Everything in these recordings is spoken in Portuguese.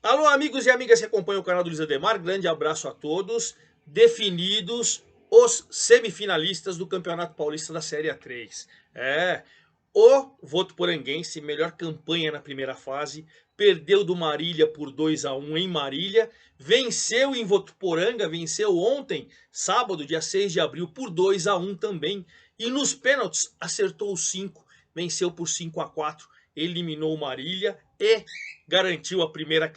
Alô, amigos e amigas que acompanham o canal do Luiz Ademar, grande abraço a todos. Definidos os semifinalistas do Campeonato Paulista da Série A3. O Votuporanguense, melhor campanha na primeira fase, perdeu do Marília por 2-1 em Marília, venceu em Votuporanga, venceu ontem, sábado, dia 6 de abril, por 2-1 também, e nos pênaltis acertou os 5, venceu por 5-4, eliminou o Marília e garantiu a primeira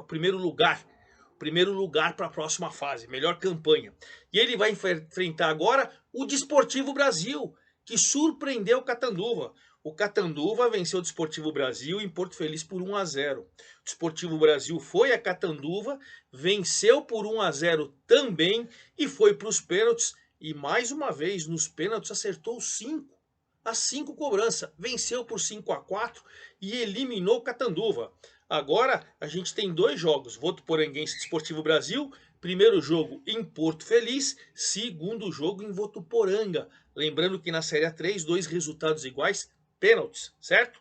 primeiro lugar para a próxima fase, melhor campanha. E ele vai enfrentar agora o Desportivo Brasil, que surpreendeu o Catanduva. O Catanduva venceu o Desportivo Brasil em Porto Feliz por 1-0. O Desportivo Brasil foi a Catanduva, venceu por 1-0 também e foi para os pênaltis. E mais uma vez, nos pênaltis, acertou 5. As 5 cobranças, venceu por 5-4 e eliminou o Catanduva. Agora a gente tem 2 jogos, Votuporanguense e Desportivo Brasil. Primeiro jogo em Porto Feliz, segundo jogo em Votuporanga. Lembrando que na Série A3, 2 resultados iguais, pênaltis, certo?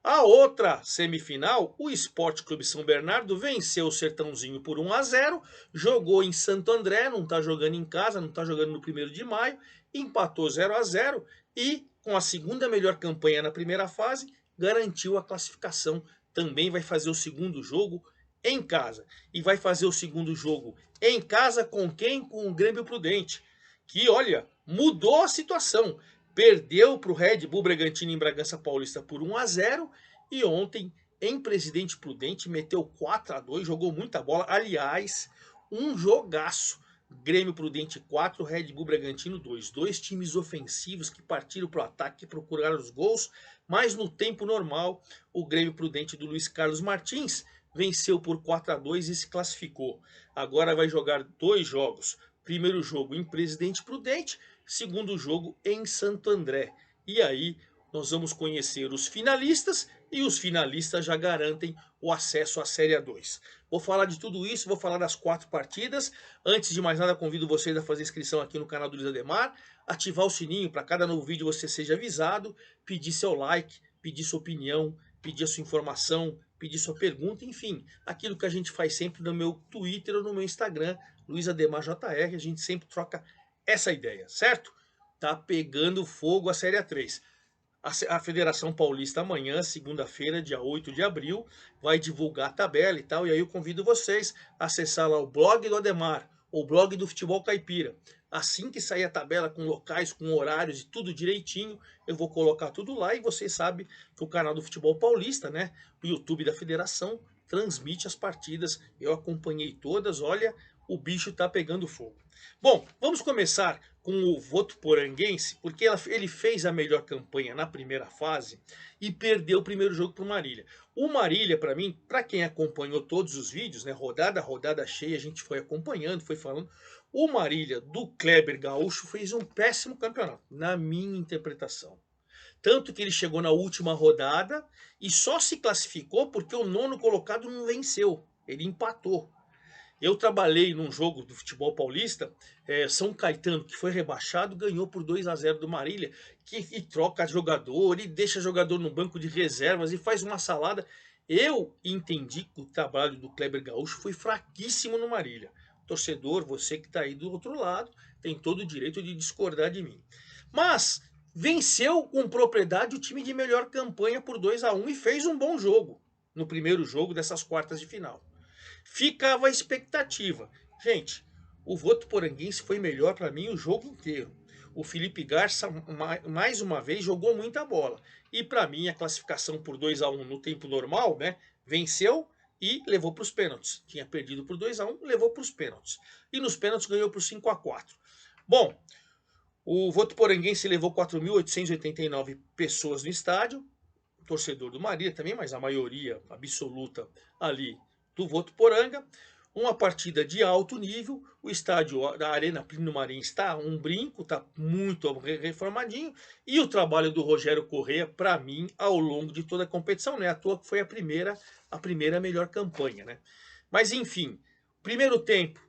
A outra semifinal, o Sport Clube São Bernardo venceu o Sertãozinho por 1-0, jogou em Santo André, não está jogando em casa, não está jogando no 1º de maio, empatou 0-0 e, com a segunda melhor campanha na primeira fase, garantiu a classificação. Também vai fazer o segundo jogo em casa. E vai fazer o segundo jogo em casa com quem? Com o Grêmio Prudente, que, olha, mudou a situação. Perdeu para o Red Bull Bragantino em Bragança Paulista por 1-0 e ontem em Presidente Prudente meteu 4-2, jogou muita bola. Aliás, um jogaço. Grêmio Prudente 4, Red Bull Bragantino 2. 2 times ofensivos que partiram para o ataque e procuraram os gols, mas no tempo normal o Grêmio Prudente do Luiz Carlos Martins venceu por 4-2 e se classificou. Agora vai jogar 2 jogos. Primeiro jogo em Presidente Prudente, segundo jogo em Santo André. E aí nós vamos conhecer os finalistas e os finalistas já garantem o acesso à Série A2. Vou falar de tudo isso, vou falar das 4 partidas. Antes de mais nada, convido vocês a fazer inscrição aqui no canal do Luiz Ademar, ativar o sininho para cada novo vídeo você seja avisado, pedir seu like, pedir sua opinião, pedir a sua informação, pedir sua pergunta, enfim, aquilo que a gente faz sempre no meu Twitter ou no meu Instagram, Luiz Ademar JR, a gente sempre troca essa ideia, certo? Tá pegando fogo a Série A3. A Federação Paulista amanhã, segunda-feira, dia 8 de abril, vai divulgar a tabela e tal, e aí eu convido vocês a acessar lá o blog do Ademar, o blog do Futebol Caipira. Assim que sair a tabela com locais, com horários e tudo direitinho, eu vou colocar tudo lá e vocês sabem que o canal do Futebol Paulista, né, o YouTube da Federação, transmite as partidas. Eu acompanhei todas, olha, o bicho tá pegando fogo. Bom, vamos começar com o Votuporanguense, porque ele fez a melhor campanha na primeira fase e perdeu o primeiro jogo para o Marília. O Marília, para mim, para quem acompanhou todos os vídeos, né, rodada a rodada cheia, a gente foi acompanhando, foi falando. O Marília do Kleber Gaúcho fez um péssimo campeonato, na minha interpretação. Tanto que ele chegou na última rodada e só se classificou porque o 9º colocado não venceu, ele empatou. Eu trabalhei num jogo do futebol paulista, São Caetano, que foi rebaixado, ganhou por 2-0 do Marília, e troca jogador, e deixa jogador no banco de reservas, e faz uma salada. Eu entendi que o trabalho do Kleber Gaúcho foi fraquíssimo no Marília. Torcedor, você que está aí do outro lado, tem todo o direito de discordar de mim. Mas venceu com propriedade o time de melhor campanha por 2-1 e fez um bom jogo no primeiro jogo dessas quartas de final. Ficava a expectativa. Gente, o Votuporanguense foi melhor para mim o jogo inteiro. O Felipe Garça, mais uma vez, jogou muita bola. E para mim, a classificação por 2-1 no tempo normal, né? Venceu e levou para os pênaltis. Tinha perdido por 2-1, levou para os pênaltis. E nos pênaltis ganhou por 5-4. Bom, o Votuporanguense levou 4.889 pessoas no estádio. Torcedor do Marília também, mas a maioria absoluta ali do Votuporanga. Uma partida de alto nível. O estádio da Arena Plínio Marins está um brinco, está muito reformadinho. E o trabalho do Rogério Corrêa, para mim, ao longo de toda a competição, não é à toa que foi a primeira melhor campanha, né? Mas enfim, primeiro tempo,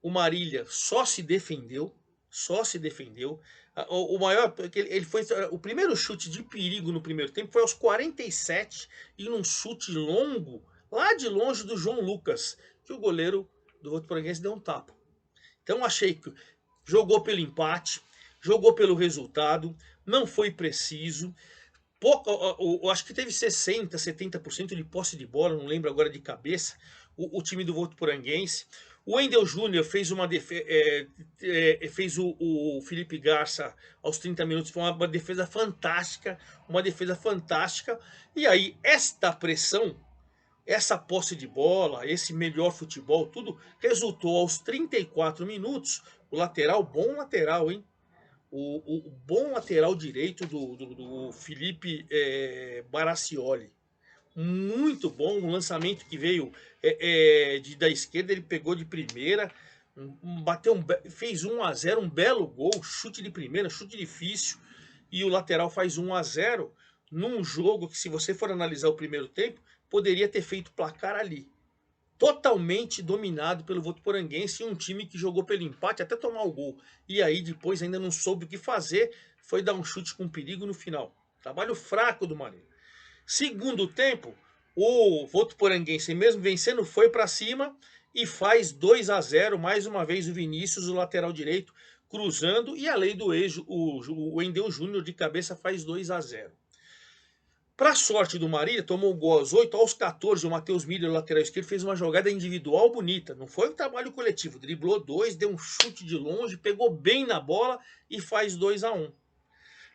o Marília só se defendeu. O maior, ele foi o primeiro chute de perigo no primeiro tempo foi aos 47 e num chute longo lá de longe do João Lucas, que o goleiro do Votuporanguense deu um tapa. Então achei que jogou pelo empate, jogou pelo resultado, não foi preciso. Pouco, eu acho que teve 60, 70% de posse de bola, não lembro agora de cabeça, o time do Votuporanguense. O Wendel Júnior fez uma fez o Felipe Garça aos 30 minutos, foi uma defesa fantástica, uma defesa fantástica. E aí, esta pressão, essa posse de bola, esse melhor futebol, tudo resultou aos 34 minutos. O lateral, bom lateral, hein? O bom lateral direito do Felipe Baracioli. Muito bom, um lançamento que veio da esquerda, ele pegou de primeira, bateu fez 1-0, um belo gol, chute de primeira, chute difícil, e o lateral faz 1-0 num jogo que, se você for analisar o primeiro tempo, poderia ter feito placar ali. Totalmente dominado pelo Votuporanguense, e um time que jogou pelo empate até tomar o gol. E aí depois ainda não soube o que fazer, foi dar um chute com perigo no final. Trabalho fraco do Marinho. Segundo tempo, o Votuporanguense, mesmo vencendo, foi para cima e faz 2-0. Mais uma vez o Vinícius, o lateral direito, cruzando. E a lei do ex, o Wendel Júnior de cabeça faz 2-0. Para sorte do Marília, tomou o gol aos 8, aos 14, o Matheus Miller, o lateral esquerdo, fez uma jogada individual bonita. Não foi um trabalho coletivo. Driblou 2, deu um chute de longe, pegou bem na bola e faz 2-1.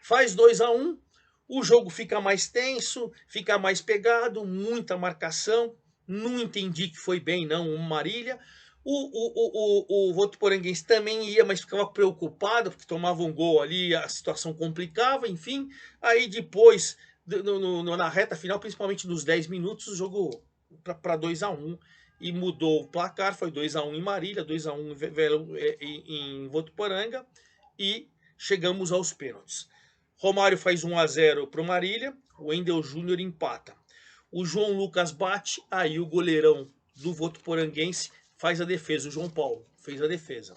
Faz 2-1, o jogo fica mais tenso, fica mais pegado, muita marcação. Não entendi que foi bem, não, o Marília. O Votuporanguense também ia, mas ficava preocupado, porque tomava um gol ali, a situação complicava, enfim. Aí depois, na reta final, principalmente nos 10 minutos, o jogo para 2-1 e mudou o placar. Foi 2-1 em Marília, 2-1 em Votuporanga, e chegamos aos pênaltis. Romário faz 1-0 para o Marília, o Wendel Júnior empata. O João Lucas bate, aí o goleirão do Votuporanguense faz a defesa, o João Paulo fez a defesa.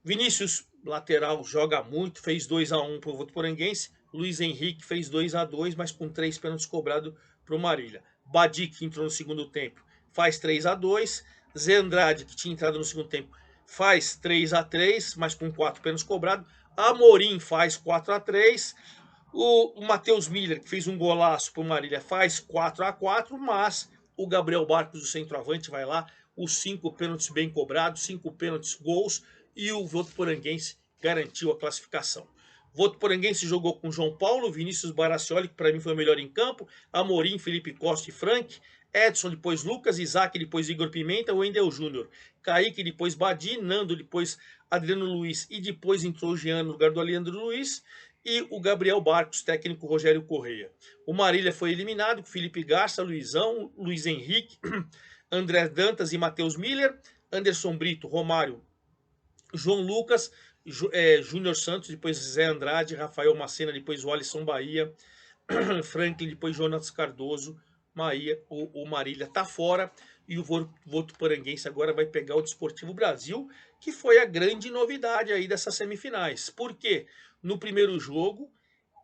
Vinícius, lateral, joga muito, fez 2-1 para o Votuporanguense. Luiz Henrique fez 2-2, mas com 3 pênaltis cobrados para o Marília. Badi, que entrou no segundo tempo, faz 3-2. Zé Andrade, que tinha entrado no segundo tempo, faz 3-3, mas com 4 pênaltis cobrados. Amorim faz 4-3. O Matheus Miller, que fez um golaço para o Marília, faz 4-4, mas o Gabriel Barcos, do centroavante, vai lá, os 5 pênaltis bem cobrados, 5 pênaltis gols, e o Votuporanguense garantiu a classificação. O Votuporanguense jogou com João Paulo, Vinícius Baracioli, que para mim foi o melhor em campo, Amorim, Felipe Costa e Frank, Edson, depois Lucas, Isaac, depois Igor Pimenta, Wendel Júnior, Kaique, depois Badi, Nando, depois Adriano Luiz, e depois entrou o Jean no lugar do Leandro Luiz, e o Gabriel Barcos, técnico Rogério Correia. O Marília foi eliminado com Felipe Garça, Luizão, Luiz Henrique, André Dantas e Matheus Miller, Anderson Brito, Romário, João Lucas, Júnior Santos, depois Zé Andrade, Rafael Macena, depois o Alisson Bahia, Franklin, depois Jonas Cardoso. O Marília está fora, e o Votuporanguense agora vai pegar o Desportivo Brasil, que foi a grande novidade aí dessas semifinais. Por quê? No primeiro jogo,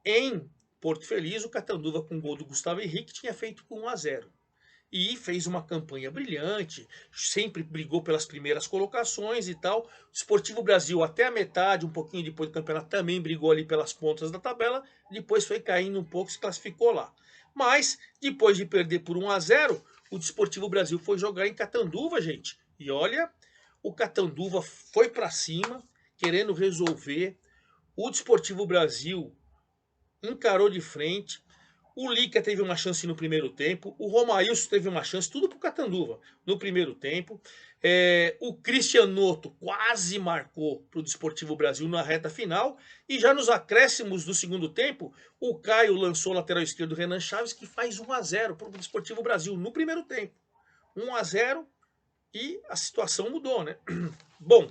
em Porto Feliz, o Catanduva, com o gol do Gustavo Henrique, tinha feito com 1-0. E fez uma campanha brilhante, sempre brigou pelas primeiras colocações e tal. O Desportivo Brasil, até a metade, um pouquinho depois do campeonato, também brigou ali pelas pontas da tabela, depois foi caindo um pouco e se classificou lá. Mas, depois de perder por 1-0, o Desportivo Brasil foi jogar em Catanduva, gente. E olha, o Catanduva foi para cima, querendo resolver. O Desportivo Brasil encarou de frente. O Lica teve uma chance no primeiro tempo. O Romailson teve uma chance, tudo pro Catanduva, no primeiro tempo. O Cristianoto quase marcou para o Desportivo Brasil na reta final. E já nos acréscimos do segundo tempo, o Caio lançou o lateral esquerdo, Renan Chaves, que faz 1-0 para o Desportivo Brasil no primeiro tempo. 1-0, e a situação mudou, né? Bom,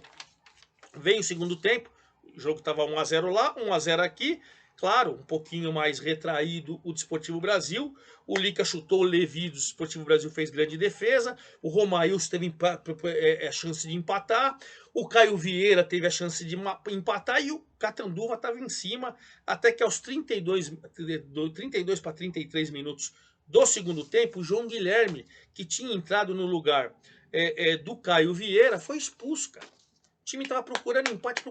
veio o segundo tempo, o jogo estava 1-0 lá, 1-0 aqui. Claro, um pouquinho mais retraído o Desportivo Brasil. O Lica chutou, o Levi do Desportivo Brasil fez grande defesa. O Romailson teve a chance de empatar. O Caio Vieira teve a chance de empatar. E o Catanduva estava em cima. Até que aos 32 para 33 minutos do segundo tempo, o João Guilherme, que tinha entrado no lugar do Caio Vieira, foi expulso, cara. O time estava procurando empate,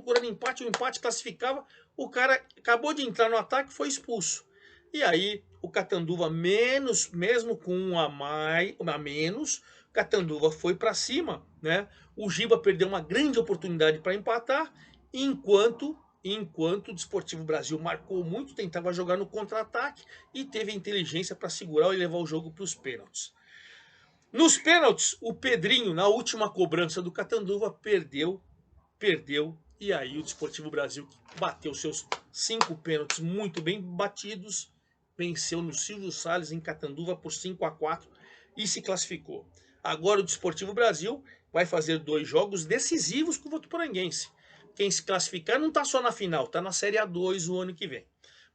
o empate classificava, o cara acabou de entrar no ataque, foi expulso. E aí o Catanduva, mesmo com um a menos, o Catanduva foi para cima, né? O Giba perdeu uma grande oportunidade para empatar, enquanto o Desportivo Brasil marcou muito, tentava jogar no contra-ataque e teve a inteligência para segurar e levar o jogo para os pênaltis. Nos pênaltis, o Pedrinho, na última cobrança do Catanduva, perdeu, e aí o Desportivo Brasil bateu seus 5 pênaltis muito bem batidos, venceu no Silvio Salles em Catanduva por 5-4 e se classificou. Agora o Desportivo Brasil vai fazer 2 jogos decisivos com o Votuporanguense. Quem se classificar não está só na final, está na Série A2 o ano que vem.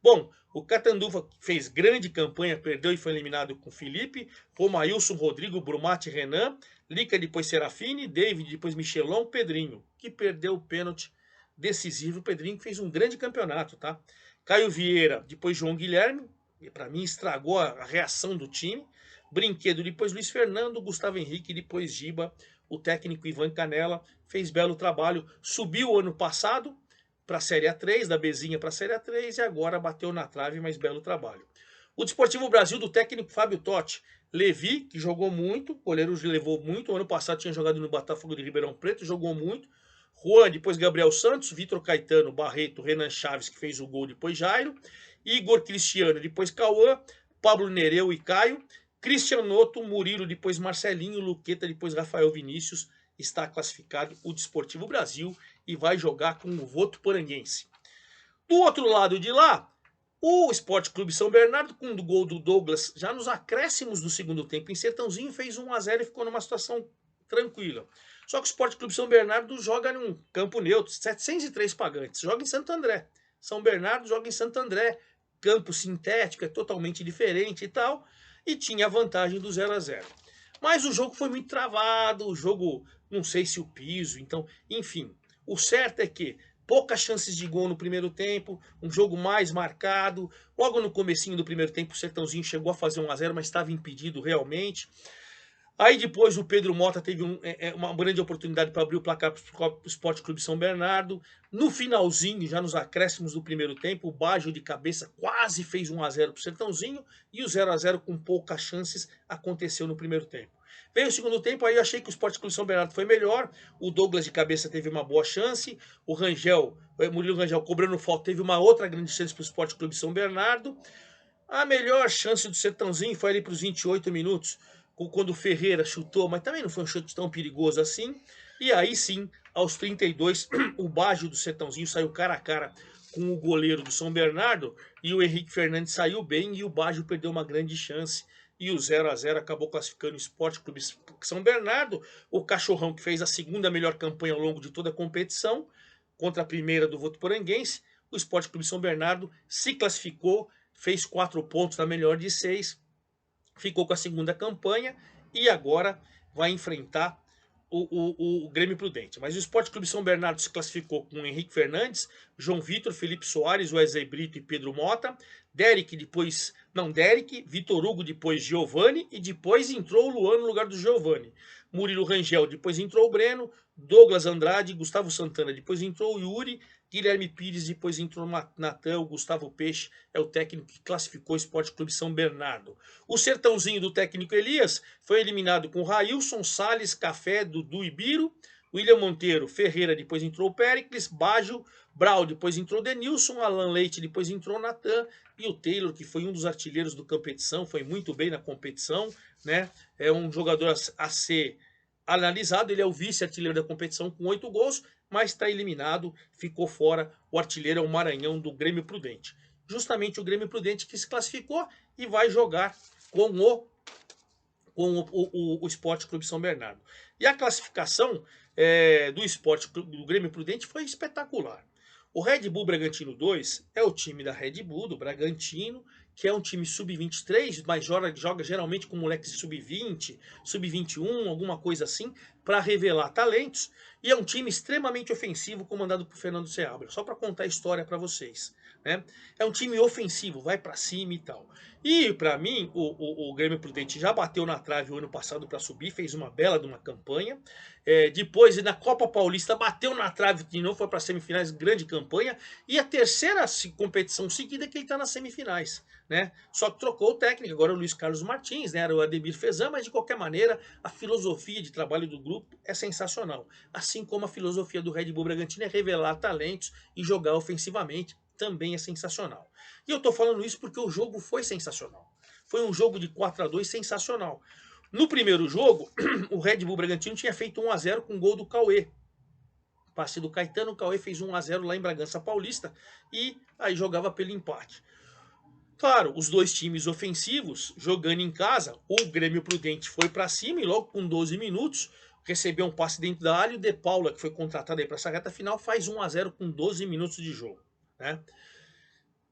Bom, o Catanduva fez grande campanha, perdeu e foi eliminado com Felipe, Romailson, Rodrigo, Brumati, Renan, Lica, depois Serafini, David, depois Michelon, Pedrinho, que perdeu o pênalti decisivo. O Pedrinho fez um grande campeonato, tá? Caio Vieira, depois João Guilherme, e para mim estragou a reação do time. Brinquedo, depois Luiz Fernando, Gustavo Henrique, depois Giba. O técnico Ivan Canella fez belo trabalho, subiu ano passado para a Série A3, da Bezinha para a Série A3 e agora bateu na trave, mas belo trabalho. O Desportivo Brasil do técnico Fábio Totti, Levi, que jogou muito, o goleiro levou muito, o ano passado tinha jogado no Botafogo de Ribeirão Preto, jogou muito. Juan, depois Gabriel Santos, Vitor Caetano, Barreto, Renan Chaves, que fez o gol, depois Jairo. Igor Cristiano, depois Cauã, Pablo Nereu e Caio. Cristian Noto, Murilo, depois Marcelinho, Luqueta, depois Rafael Vinícius. Está classificado o Desportivo Brasil e vai jogar com o Votuporanguense. Do outro lado de lá, o Sport Clube São Bernardo, com o gol do Douglas, já nos acréscimos do segundo tempo, em Sertãozinho, fez 1-0 e ficou numa situação tranquila. Só que o Sport Clube São Bernardo joga num campo neutro, 703 pagantes, joga em Santo André. São Bernardo joga em Santo André, campo sintético, é totalmente diferente e tal, e tinha a vantagem do 0-0. Mas o jogo foi muito travado, o jogo, não sei se o piso, então, enfim. O certo é que poucas chances de gol no primeiro tempo, um jogo mais marcado. Logo no comecinho do primeiro tempo, o Sertãozinho chegou a fazer 1-0, mas estava impedido realmente. Aí depois o Pedro Mota teve uma grande oportunidade para abrir o placar para o Sport Clube São Bernardo. No finalzinho, já nos acréscimos do primeiro tempo, o Baggio de cabeça quase fez 1-0 para o Sertãozinho e o 0-0 com poucas chances aconteceu no primeiro tempo. Veio o segundo tempo, aí eu achei que o Sport Clube São Bernardo foi melhor. O Douglas de cabeça teve uma boa chance. O Murilo Rangel cobrando falta, teve uma outra grande chance para o Sport Clube São Bernardo. A melhor chance do Sertãozinho foi ali para os 28 minutos, quando o Ferreira chutou, mas também não foi um chute tão perigoso assim. E aí sim, aos 32, o Baggio do Sertãozinho saiu cara a cara com o goleiro do São Bernardo e o Henrique Fernandes saiu bem e o Baggio perdeu uma grande chance. E o 0-0 acabou classificando o Sport Clube São Bernardo, o Cachorrão, que fez a segunda melhor campanha ao longo de toda a competição, contra a primeira do Votuporanguense. O Sport Clube São Bernardo se classificou, fez 4 pontos na melhor de 6, ficou com a segunda campanha e agora vai enfrentar o Grêmio Prudente. Mas o Sport Clube São Bernardo se classificou com Henrique Fernandes, João Vitor, Felipe Soares, Wesley Brito e Pedro Mota. Derek, Vitor Hugo, depois Giovani e depois entrou o Luan no lugar do Giovani. Murilo Rangel, depois entrou o Breno, Douglas Andrade, Gustavo Santana, depois entrou o Yuri, Guilherme Pires, depois entrou o Natan, o Gustavo Peixe, é o técnico que classificou o Sport Clube São Bernardo. O Sertãozinho do técnico Elias foi eliminado com Railson, Salles, Café, Dudu e Biro, William Monteiro, Ferreira, depois entrou o Péricles, Baggio, Brau, depois entrou o Denilson, Alan Leite, depois entrou o Natan, e o Taylor, que foi um dos artilheiros da competição, foi muito bem na competição, né? É um jogador a ser analisado, ele é o vice-artilheiro da competição com 8 gols, mas está eliminado, ficou fora. O artilheiro é o Maranhão do Grêmio Prudente. Justamente o Grêmio Prudente que se classificou e vai jogar com o Sport Clube São Bernardo. E a classificação do Grêmio Prudente foi espetacular. O Red Bull Bragantino 2 é o time da Red Bull, do Bragantino, que é um time sub-23, mas joga geralmente com moleques sub-20, sub-21, alguma coisa assim, para revelar talentos. E é um time extremamente ofensivo, comandado por Fernando Seabra. Só para contar a história para vocês. né? É um time ofensivo, vai para cima e tal. E para mim, o Grêmio Prudente já bateu na trave o ano passado para subir, fez uma bela de uma campanha. Depois, na Copa Paulista, bateu na trave de novo, foi para semifinais, grande campanha. E a terceira competição seguida que ele está nas semifinais, né? Só que trocou o técnico, agora é o Luiz Carlos Martins, né? Era o Ademir Fezan, mas de qualquer maneira, a filosofia de trabalho do grupo é sensacional. Assim como a filosofia do Red Bull Bragantino é revelar talentos e jogar ofensivamente, também é sensacional. E eu tô falando isso porque o jogo foi sensacional. Foi um jogo de 4-2 sensacional. No primeiro jogo, o Red Bull Bragantino tinha feito 1-0 com gol do Cauê. Passe do Caetano, o Cauê fez 1-0 lá em Bragança Paulista e aí jogava pelo empate. Claro, os dois times ofensivos jogando em casa, o Grêmio Prudente foi para cima e logo com 12 minutos recebeu um passe dentro da área e o De Paula, que foi contratado aí para essa reta final, faz 1-0 com 12 minutos de jogo, né?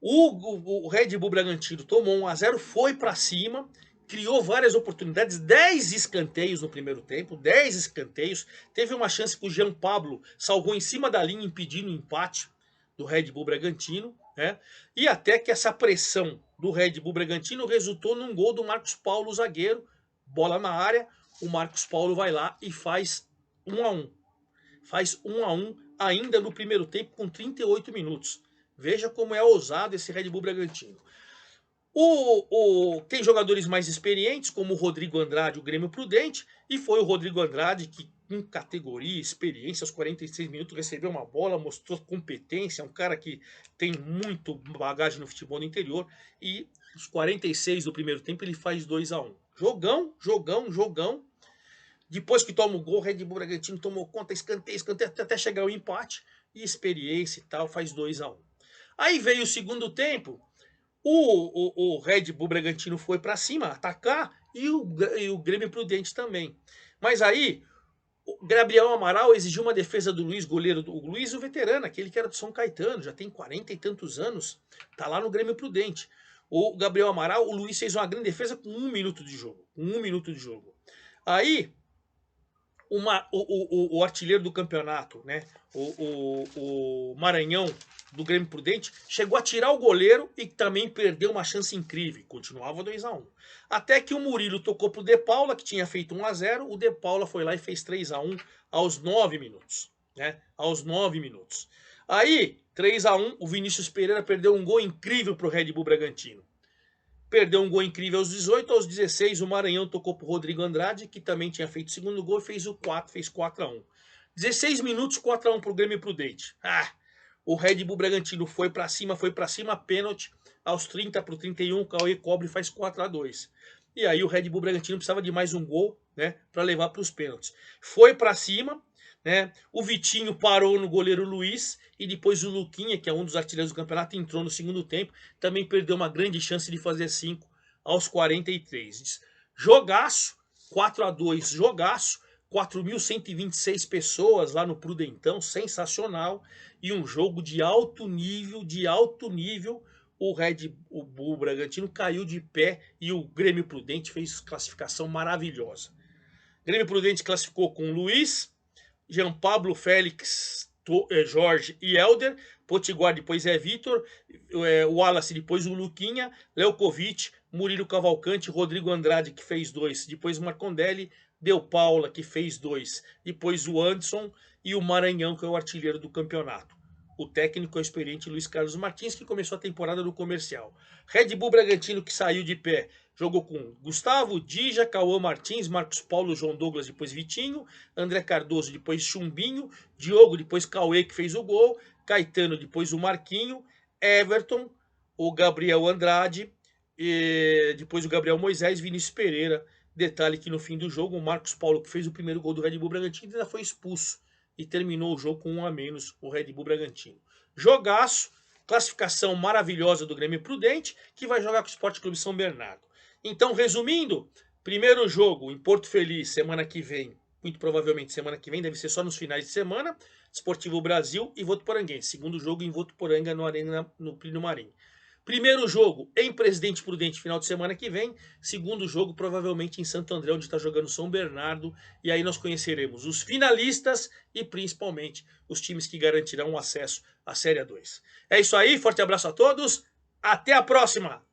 O Red Bull Bragantino tomou 1-0, foi para cima, criou várias oportunidades, 10 escanteios no primeiro tempo, 10 escanteios. Teve uma chance que o Jean Pablo salvou em cima da linha, impedindo o empate do Red Bull Bragantino, né? E até que essa pressão do Red Bull Bragantino resultou num gol do Marcos Paulo, zagueiro, bola na área, o Marcos Paulo vai lá e faz 1-1. Faz 1-1 ainda no primeiro tempo com 38 minutos. Veja como é ousado esse Red Bull Bragantino. Tem jogadores mais experientes, como o Rodrigo Andrade, o Grêmio Prudente, e foi o Rodrigo Andrade que, com categoria, experiência, aos 46 minutos recebeu uma bola, mostrou competência, é um cara que tem muito bagagem no futebol no interior, e os 46 do primeiro tempo ele faz 2-1. Jogão, jogão, jogão. Depois que toma o gol, o Red Bull Bragantino tomou conta, escanteio, escanteio, até chegar o empate, e experiência e tal, faz 2-1. Aí veio o segundo tempo, o Red Bull Bragantino foi para cima, atacar, e o Grêmio Prudente também. Mas aí, o Gabriel Amaral exigiu uma defesa do Luiz, goleiro do Luiz, o veterano, aquele que era do São Caetano, já tem 40 e tantos anos, tá lá no Grêmio Prudente. O Gabriel Amaral, o Luiz fez uma grande defesa com 1 minuto de jogo. Com 1 minuto de jogo. Aí, o artilheiro do campeonato, né? O Maranhão do Grêmio Prudente chegou a tirar o goleiro e também perdeu uma chance incrível. Continuava 2-1. Até que o Murilo tocou pro De Paula, que tinha feito 1-0. O De Paula foi lá e fez 3-1 aos 9 minutos, né? Aos 9 minutos. Aí, 3-1, o Vinícius Pereira perdeu um gol incrível pro Red Bull Bragantino. Perdeu um gol incrível aos 18, aos 16 o Maranhão tocou pro Rodrigo Andrade, que também tinha feito o segundo gol e fez o 4, fez 4-1. 16 minutos, 4-1 pro Grêmio Prudente. O Red Bull Bragantino foi para cima, pênalti, aos 30 pro 31, o Cauê cobre e faz 4-2. E aí o Red Bull Bragantino precisava de mais um gol, né, para levar para os pênaltis. Foi para cima, né? O Vitinho parou no goleiro Luiz e depois o Luquinha, que é um dos artilheiros do campeonato, entrou no segundo tempo, também perdeu uma grande chance de fazer 5 aos 43. Jogaço, 4-2, jogaço, 4.126 pessoas lá no Prudentão, sensacional, e um jogo de alto nível, o Red Bull Bragantino caiu de pé e o Grêmio Prudente fez classificação maravilhosa. Grêmio Prudente classificou com Luiz, Jean Pablo, Félix, Jorge e Helder, Potiguar depois Vitor, o Wallace depois o Luquinha, Leukovic, Murilo Cavalcante, Rodrigo Andrade que fez 2, depois o Marcondelli, Del Paula que fez 2, depois o Anderson e o Maranhão que é o artilheiro do campeonato. O técnico é o experiente Luiz Carlos Martins, que começou a temporada no comercial. Red Bull Bragantino, que saiu de pé, jogou com Gustavo, Dija, Cauã Martins, Marcos Paulo, João Douglas, depois Vitinho, André Cardoso, depois Chumbinho, Diogo, depois Cauê, que fez o gol, Caetano, depois o Marquinho, Everton, o Gabriel Andrade, depois o Gabriel Moisés, Vinícius Pereira. Detalhe que no fim do jogo, o Marcos Paulo, que fez o primeiro gol do Red Bull Bragantino, ainda foi expulso e terminou o jogo com 1 a menos o Red Bull Bragantino. Jogaço, classificação maravilhosa do Grêmio Prudente, que vai jogar com o Sport Clube São Bernardo. Então, resumindo, primeiro jogo em Porto Feliz, semana que vem, muito provavelmente semana que vem, deve ser só nos finais de semana, Esportivo Brasil e Votuporanguense. Segundo jogo em Votuporanga, no Plínio Marim. Primeiro jogo em Presidente Prudente, final de semana que vem. Segundo jogo, provavelmente em Santo André, onde está jogando São Bernardo. E aí nós conheceremos os finalistas e principalmente os times que garantirão o acesso à Série A2. É isso aí, forte abraço a todos. Até a próxima!